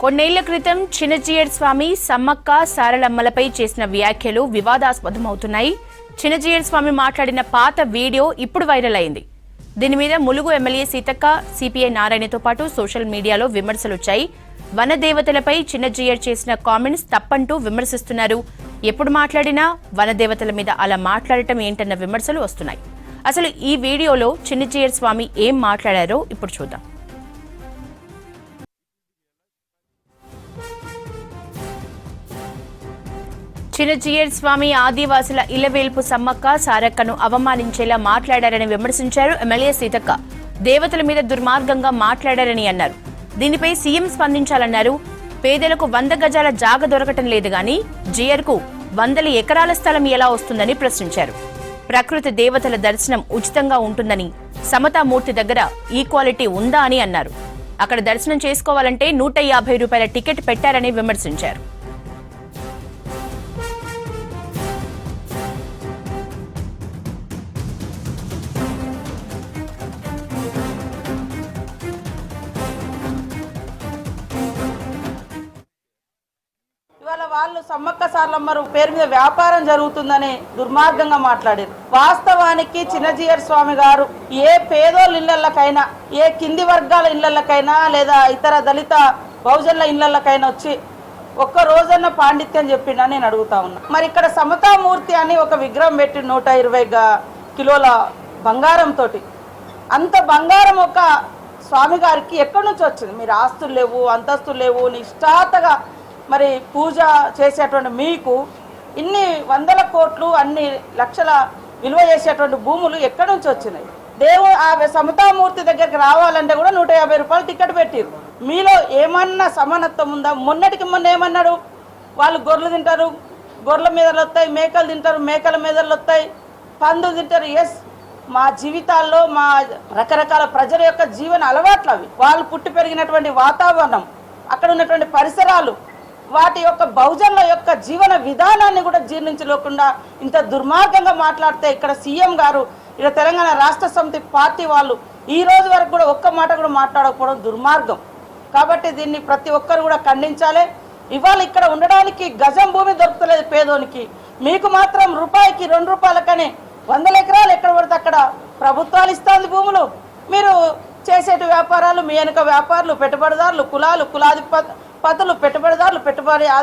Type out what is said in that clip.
కొన్నేళ్ల క్రితం చిన్నజీయర్ స్వామి సమ్మక్క సారలమ్మలపై చేసిన వ్యాఖ్యలు వివాదాస్పదమవుతున్నాయి. చిన్నజీయర్ స్వామి మాట్లాడిన పాత వీడియో ఇప్పుడు వైరల్ అయింది. దీని మీద ములుగు ఎమ్మెల్యే సీతక్క, సిపిఐ నారాయణతో పాటు సోషల్ మీడియాలో విమర్శలొచ్చాయి. వనదేవతలపై చిన్నజీయర్ చేసిన కామెంట్స్ తప్పంటూ విమర్శిస్తున్నారు. ఎప్పుడు మాట్లాడినా వనదేవతల మీద అలా మాట్లాడటం ఏంటన్న విమర్శలు వస్తున్నాయి. అసలు ఈ వీడియోలో చిన్నజీయర్ స్వామి ఏం మాట్లాడారో ఇప్పుడు చూద్దాం. చిన్నజీయర్ స్వామి ఆదివాసుల ఇలవేల్పు సమ్మక్క సారక్కను అవమానించేలా మాట్లాడారని విమర్శించారు ఎమ్మెల్యే సీతక్క. దేవతల మీద దుర్మార్గంగా మాట్లాడారని అన్నారు. దీనిపై సీఎం స్పందించాలన్నారు. పేదలకు 100 గజాల జాగ దొరకటం లేదు గాని జీయర్కు 100 ఎకరాల స్థలం ఎలా వస్తుందని ప్రశ్నించారు. ప్రకృతి దేవతల దర్శనం ఉచితంగా ఉంటుందని, సమతామూర్తి దగ్గర ఈక్వాలిటీ ఉందా అని అన్నారు. అక్కడ దర్శనం చేసుకోవాలంటే 150 రూపాయల టికెట్ పెట్టారని విమర్శించారు. ఇవాళ వాళ్ళు సమ్మక్క సారలమ్మరు పేరు మీద వ్యాపారం జరుగుతుందని దుర్మార్గంగా మాట్లాడారు. వాస్తవానికి చిన్నజీయర్ స్వామి గారు ఏ పేదోళ్ళ ఇళ్లకైనా, ఏ కింది వర్గాల ఇళ్లకైనా, లేదా ఇతర దళిత బహుజనుల ఇళ్లకైనా వచ్చి ఒక్క రోజన్న పాండిత్యం చెప్పిండని నేను అడుగుతా ఉన్నా. మరి ఇక్కడ సమతామూర్తి అని ఒక విగ్రహం పెట్టి 120 కిలోల బంగారంతో, అంత బంగారం ఒక స్వామి గారికి ఎక్కడి నుంచి వచ్చింది? మీరు ఆస్తులు లేవు, అంతస్తులు లేవు, నిష్ఠాతగా మరి పూజ చేసేటువంటి మీకు ఇన్ని 100 కోట్లు, అన్ని లక్షల విలువ చేసేటువంటి భూములు ఎక్కడి నుంచి వచ్చినాయి? ఆ సమతామూర్తి దగ్గరికి రావాలంటే కూడా 150 రూపాయలు టికెట్ పెట్టారు. మీలో ఏమన్నా సమానత్వం ఉందా? మొన్నటికి మొన్న ఏమన్నాడు? వాళ్ళు గొర్రెలు తింటారు, గొర్రెల మీదలు వస్తాయి, మేకలు తింటారు, మేకల మీదలు వస్తాయి, పందులు తింటారు. ఎస్, మా జీవితాల్లో మా రకరకాల ప్రజల యొక్క జీవన అలవాట్లు అవి. వాళ్ళు పుట్టి పెరిగినటువంటి వాతావరణం, అక్కడ ఉన్నటువంటి పరిసరాలు, వాటి యొక్క బహుజనుల యొక్క జీవన విధానాన్ని కూడా జీర్ణించలేకుండా ఇంత దుర్మార్గంగా మాట్లాడితే ఇక్కడ సీఎం గారు, ఇక్కడ తెలంగాణ రాష్ట్ర సమితి పార్టీ వాళ్ళు ఈ రోజు వరకు కూడా ఒక్క మాట కూడా మాట్లాడకపోవడం దుర్మార్గం. కాబట్టి దీన్ని ప్రతి ఒక్కరు కూడా ఖండించాలి. ఇవాళ ఇక్కడ ఉండడానికి గజం భూమి దొరకలేదు పేదోనికి, మీకు మాత్రం రూపాయికి 2 రూపాయలకని 100 ఎకరాలు ఎక్కడ పడితే అక్కడ ప్రభుత్వాలు ఇస్తుంది భూములు. మీరు చేసేటి వ్యాపారాలు, మీ వెనుక వ్యాపారులు, పెట్టుబడిదారులు, కులాధిపతులు, పెట్టుబడిదారులు, పెట్టుబడి